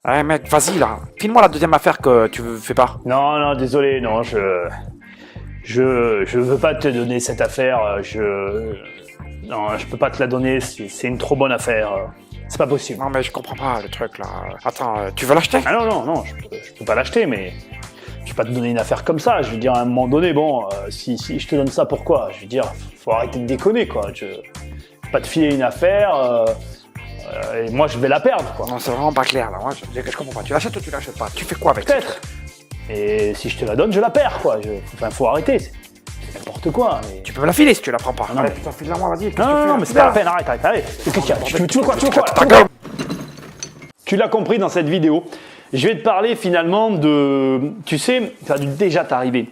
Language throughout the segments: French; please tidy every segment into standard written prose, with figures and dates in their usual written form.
Ouais mec, vas-y là, file-moi la deuxième affaire que tu fais pas. Non, non, désolé, non, je veux pas te donner cette affaire. Non, je peux pas te la donner. C'est une trop bonne affaire. C'est pas possible. Non mais je comprends pas le truc là. Attends, tu veux l'acheter? Ah non, non, non, je peux pas l'acheter, mais je vais pas te donner une affaire comme ça. Je veux dire, à un moment donné, bon, si je te donne ça, pourquoi? Je veux dire, faut arrêter de déconner, quoi. Je vais pas te filer une affaire. Et moi, je vais la perdre, quoi. Non, c'est vraiment pas clair là. Moi, je comprends pas. Tu l'achètes ou tu l'achètes pas? Tu fais quoi avec? Peut-être. Et si je te la donne, je la perds, quoi. Enfin, faut arrêter. C'est n'importe quoi. Mais... Tu peux me la filer si tu la prends pas. Non, Allez, mais... putain, file-la moi, vas-y. Non, mais c'est pas la peine. Arrête. Qu'est-ce qu'il y a? Tu veux quoi? Tu l'as compris dans cette vidéo. Je vais te parler finalement de... Tu sais, ça a dû déjà t'arriver.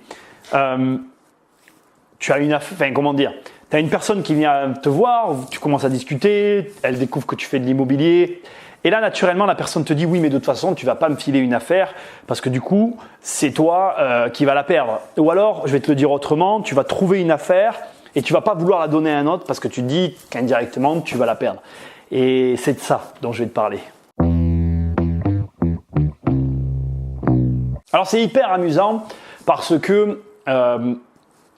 Tu as une affaire... Enfin, comment dire? Tu as une personne qui vient te voir, tu commences à discuter, elle découvre que tu fais de l'immobilier. Et là, naturellement, la personne te dit « Oui, mais de toute façon, tu ne vas pas me filer une affaire parce que du coup, c'est toi qui vas la perdre. » Ou alors, je vais te le dire autrement, tu vas trouver une affaire et tu ne vas pas vouloir la donner à un autre parce que tu te dis qu'indirectement, tu vas la perdre. Et c'est de ça dont je vais te parler. Alors, c'est hyper amusant parce que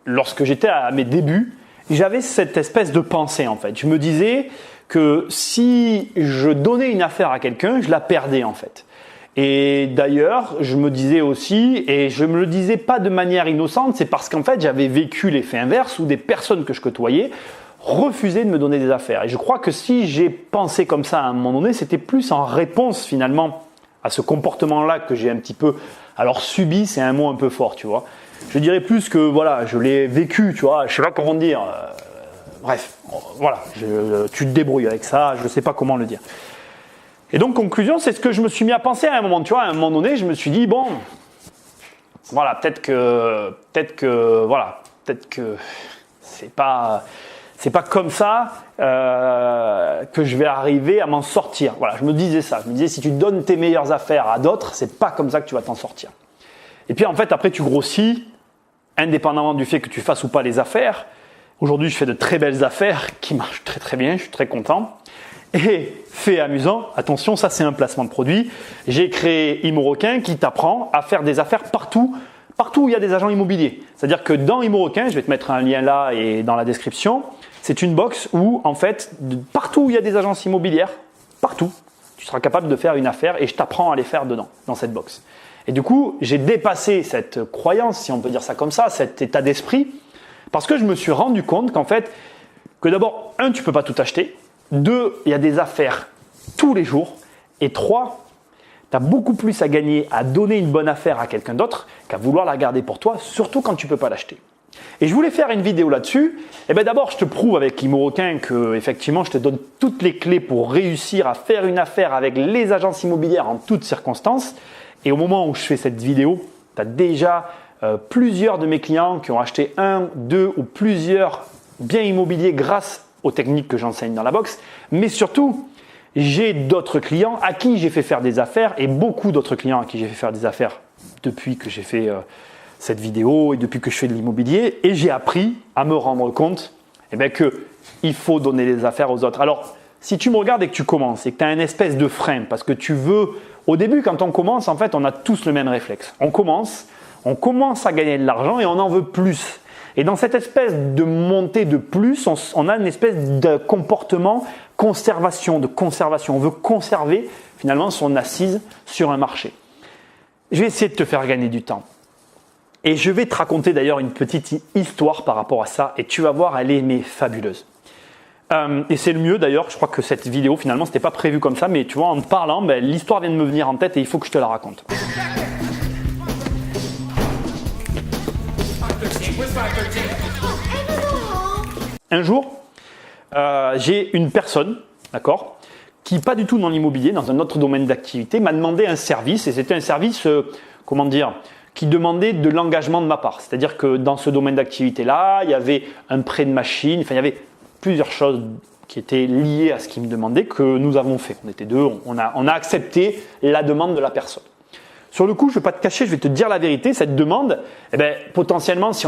lorsque j'étais à mes débuts, j'avais cette espèce de pensée en fait. Je me disais que si je donnais une affaire à quelqu'un, je la perdais en fait. Et d'ailleurs, je me disais aussi, et je me le disais pas de manière innocente, c'est parce qu'en fait j'avais vécu l'effet inverse où des personnes que je côtoyais refusaient de me donner des affaires. Et je crois que si j'ai pensé comme ça à un moment donné, c'était plus en réponse finalement à ce comportement-là que j'ai un petit peu, alors subi, c'est un mot un peu fort, tu vois. Je dirais plus que voilà, je l'ai vécu, tu vois, je sais pas comment dire. Bref, voilà, tu te débrouilles avec ça, je sais pas comment le dire. Et donc, conclusion, c'est ce que je me suis mis à penser à un moment, tu vois, à un moment donné, je me suis dit, bon, voilà, peut-être que c'est pas comme ça que je vais arriver à m'en sortir. Voilà, je me disais ça, je me disais, si tu donnes tes meilleures affaires à d'autres, c'est pas comme ça que tu vas t'en sortir. Et puis en fait, après, tu grossis, indépendamment du fait que tu fasses ou pas les affaires. Aujourd'hui, je fais de très belles affaires qui marchent très très bien, je suis très content. Et fait amusant, attention, ça c'est un placement de produit. J'ai créé ImmoRequin qui t'apprend à faire des affaires partout où il y a des agents immobiliers. C'est-à-dire que dans ImmoRequin, je vais te mettre un lien là et dans la description, c'est une box où en fait, partout où il y a des agences immobilières, partout, tu seras capable de faire une affaire et je t'apprends à les faire dedans, dans cette box. Et du coup, j'ai dépassé cette croyance, si on peut dire ça comme ça, cet état d'esprit, parce que je me suis rendu compte qu'en fait, que d'abord, 1, tu peux pas tout acheter, 2, il y a des affaires tous les jours, et 3, tu as beaucoup plus à gagner à donner une bonne affaire à quelqu'un d'autre qu'à vouloir la garder pour toi, surtout quand tu peux pas l'acheter. Et je voulais faire une vidéo là-dessus. Et bien d'abord, je te prouve avec ImmoRequin que effectivement, je te donne toutes les clés pour réussir à faire une affaire avec les agences immobilières en toutes circonstances. Et au moment où je fais cette vidéo, tu as déjà plusieurs de mes clients qui ont acheté 1, 2 ou plusieurs biens immobiliers grâce aux techniques que j'enseigne dans la box. Mais surtout, j'ai d'autres clients à qui j'ai fait faire des affaires et beaucoup d'autres clients à qui j'ai fait faire des affaires depuis que j'ai fait cette vidéo et depuis que je fais de l'immobilier. Et j'ai appris à me rendre compte qu'il faut donner les affaires aux autres. Alors, si tu me regardes et que tu commences et que tu as une espèce de frein parce que tu veux… Au début, quand on commence, en fait, on a tous le même réflexe. On commence à gagner de l'argent et on en veut plus. Et dans cette espèce de montée de plus, on a une espèce de comportement de conservation. On veut conserver finalement son assise sur un marché. Je vais essayer de te faire gagner du temps. Et je vais te raconter d'ailleurs une petite histoire par rapport à ça et tu vas voir, elle est fabuleuse. Et c'est le mieux d'ailleurs, je crois que cette vidéo finalement c'était pas prévu comme ça, mais tu vois en te parlant, l'histoire vient de me venir en tête et il faut que je te la raconte. Un jour, j'ai une personne, d'accord, qui pas du tout dans l'immobilier, dans un autre domaine d'activité, m'a demandé un service et c'était un service, qui demandait de l'engagement de ma part. C'est-à-dire que dans ce domaine d'activité-là, il y avait un prêt de machine, il y avait plusieurs choses qui étaient liées à ce qu'il me demandait que nous avons fait. On était deux, on a accepté la demande de la personne. Sur le coup, je ne vais pas te cacher, je vais te dire la vérité. Cette demande, eh ben, potentiellement, si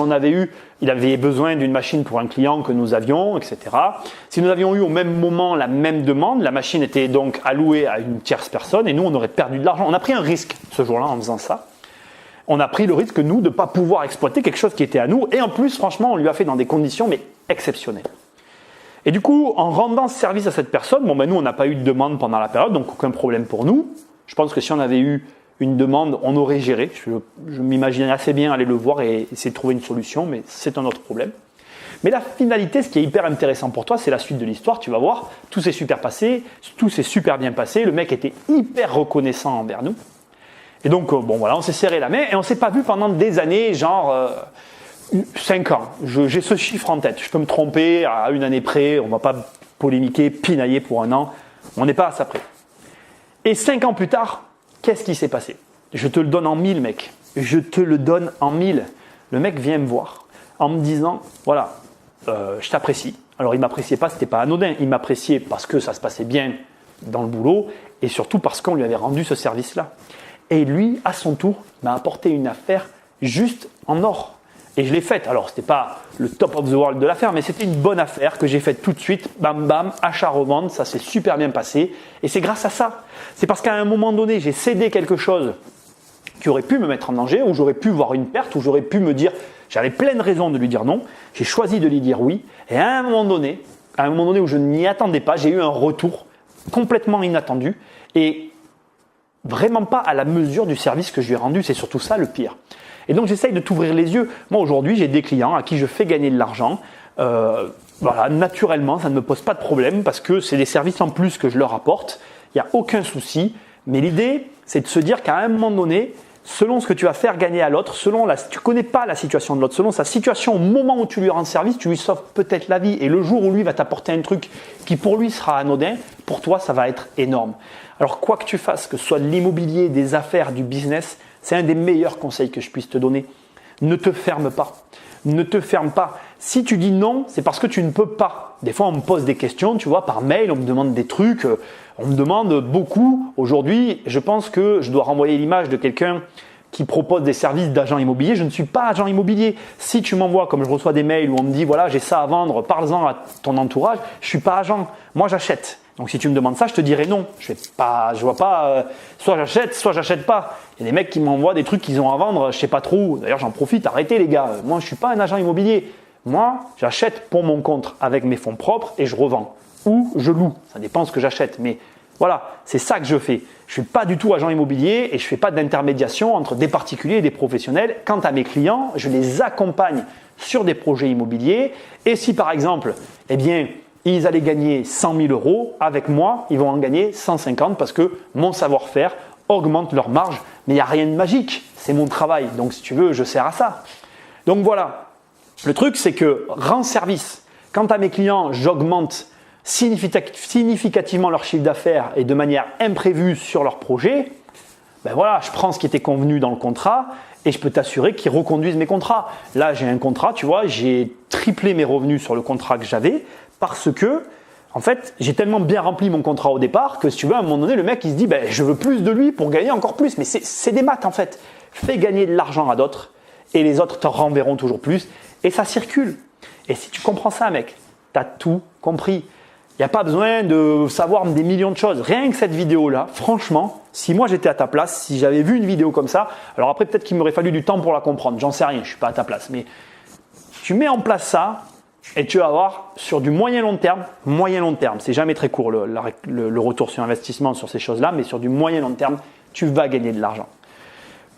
il avait besoin d'une machine pour un client que nous avions, etc. Si nous avions eu au même moment la même demande, la machine était donc allouée à une tierce personne et nous, on aurait perdu de l'argent. On a pris un risque ce jour-là en faisant ça. On a pris le risque, nous, de ne pas pouvoir exploiter quelque chose qui était à nous. Et en plus, franchement, on lui a fait dans des conditions mais exceptionnelles. Et du coup, en rendant ce service à cette personne, nous, on n'a pas eu de demande pendant la période, donc aucun problème pour nous. Je pense que si on avait eu une demande, on aurait géré. Je m'imaginais assez bien aller le voir et essayer de trouver une solution, mais c'est un autre problème. Mais la finalité, ce qui est hyper intéressant pour toi, c'est la suite de l'histoire. Tu vas voir, tout s'est super passé, tout s'est super bien passé. Le mec était hyper reconnaissant envers nous. Et donc, on s'est serré la main et on ne s'est pas vu pendant des années, genre 5 ans. J'ai ce chiffre en tête. Je peux me tromper à une année près. On ne va pas polémiquer, pinailler pour un an. On n'est pas à ça près. Et 5 ans plus tard, qu'est-ce qui s'est passé? Je te le donne en 1000, mec. Je te le donne en 1000. Le mec vient me voir en me disant, voilà, je t'apprécie. Alors, il ne m'appréciait pas, ce n'était pas anodin. Il m'appréciait parce que ça se passait bien dans le boulot et surtout parce qu'on lui avait rendu ce service-là. Et lui, à son tour, m'a apporté une affaire juste en or. Et je l'ai faite. Alors, ce n'était pas le top of the world de l'affaire, mais c'était une bonne affaire que j'ai faite tout de suite. Bam, bam, achat-revente, ça s'est super bien passé. Et c'est grâce à ça. C'est parce qu'à un moment donné, j'ai cédé quelque chose qui aurait pu me mettre en danger, où j'aurais pu voir une perte, où j'aurais pu me dire, j'avais plein de raisons de lui dire non. J'ai choisi de lui dire oui. Et à un moment donné où je n'y attendais pas, j'ai eu un retour complètement inattendu. Et vraiment pas à la mesure du service que je lui ai rendu. C'est surtout ça le pire. Et donc, j'essaye de t'ouvrir les yeux. Moi, aujourd'hui, j'ai des clients à qui je fais gagner de l'argent. Voilà, naturellement, ça ne me pose pas de problème parce que c'est des services en plus que je leur apporte. Il n'y a aucun souci. Mais l'idée, c'est de se dire qu'à un moment donné, selon ce que tu vas faire gagner à l'autre, tu ne connais pas la situation de l'autre, selon sa situation au moment où tu lui rends service, tu lui sauves peut-être la vie. Et le jour où lui va t'apporter un truc qui pour lui sera anodin, pour toi, ça va être énorme. Alors, quoi que tu fasses, que ce soit de l'immobilier, des affaires, du business, c'est un des meilleurs conseils que je puisse te donner. Ne te ferme pas. Ne te ferme pas. Si tu dis non, c'est parce que tu ne peux pas. Des fois, on me pose des questions, tu vois, par mail, on me demande des trucs. On me demande beaucoup. Aujourd'hui, je pense que je dois renvoyer l'image de quelqu'un qui propose des services d'agent immobilier. Je ne suis pas agent immobilier. Si tu m'envoies, comme je reçois des mails où on me dit, voilà, j'ai ça à vendre, parle-en à ton entourage, je ne suis pas agent. Moi, j'achète. Donc, si tu me demandes ça, je te dirai non. Je vois pas, soit j'achète pas. Il y a des mecs qui m'envoient des trucs qu'ils ont à vendre, je sais pas trop où. D'ailleurs, j'en profite, arrêtez les gars. Moi, je suis pas un agent immobilier. Moi, j'achète pour mon compte avec mes fonds propres et je revends. Ou je loue. Ça dépend ce que j'achète. Mais voilà, c'est ça que je fais. Je suis pas du tout agent immobilier et je fais pas d'intermédiation entre des particuliers et des professionnels. Quant à mes clients, je les accompagne sur des projets immobiliers. Et si par exemple, ils allaient gagner 100 000 euros, avec moi, ils vont en gagner 150 parce que mon savoir-faire augmente leur marge. Mais il n'y a rien de magique, c'est mon travail. Donc si tu veux, je sers à ça. Donc voilà, le truc c'est que rends service. Quant à mes clients, j'augmente significativement leur chiffre d'affaires et de manière imprévue sur leur projet. Je prends ce qui était convenu dans le contrat et je peux t'assurer qu'ils reconduisent mes contrats. Là, j'ai un contrat, tu vois, j'ai triplé mes revenus sur le contrat que j'avais parce que, en fait, j'ai tellement bien rempli mon contrat au départ que, si tu veux, à un moment donné, le mec, il se dit, je veux plus de lui pour gagner encore plus. Mais c'est des maths, en fait. Fais gagner de l'argent à d'autres et les autres te renverront toujours plus et ça circule. Et si tu comprends ça, mec, tu as tout compris. Il n'y a pas besoin de savoir des millions de choses. Rien que cette vidéo-là, franchement, si moi j'étais à ta place, si j'avais vu une vidéo comme ça, alors après peut-être qu'il m'aurait fallu du temps pour la comprendre, j'en sais rien, je ne suis pas à ta place. Mais tu mets en place ça et tu vas voir sur du moyen-long terme, c'est jamais très court le retour sur investissement sur ces choses-là, mais sur du moyen-long terme, tu vas gagner de l'argent.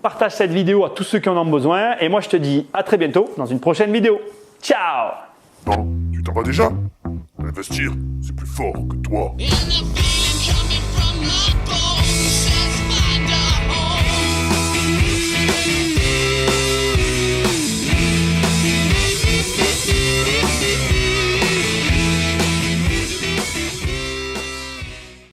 Partage cette vidéo à tous ceux qui en ont besoin et moi je te dis à très bientôt dans une prochaine vidéo. Ciao! Non, tu t'en vas déjà? Investir, c'est plus fort que toi.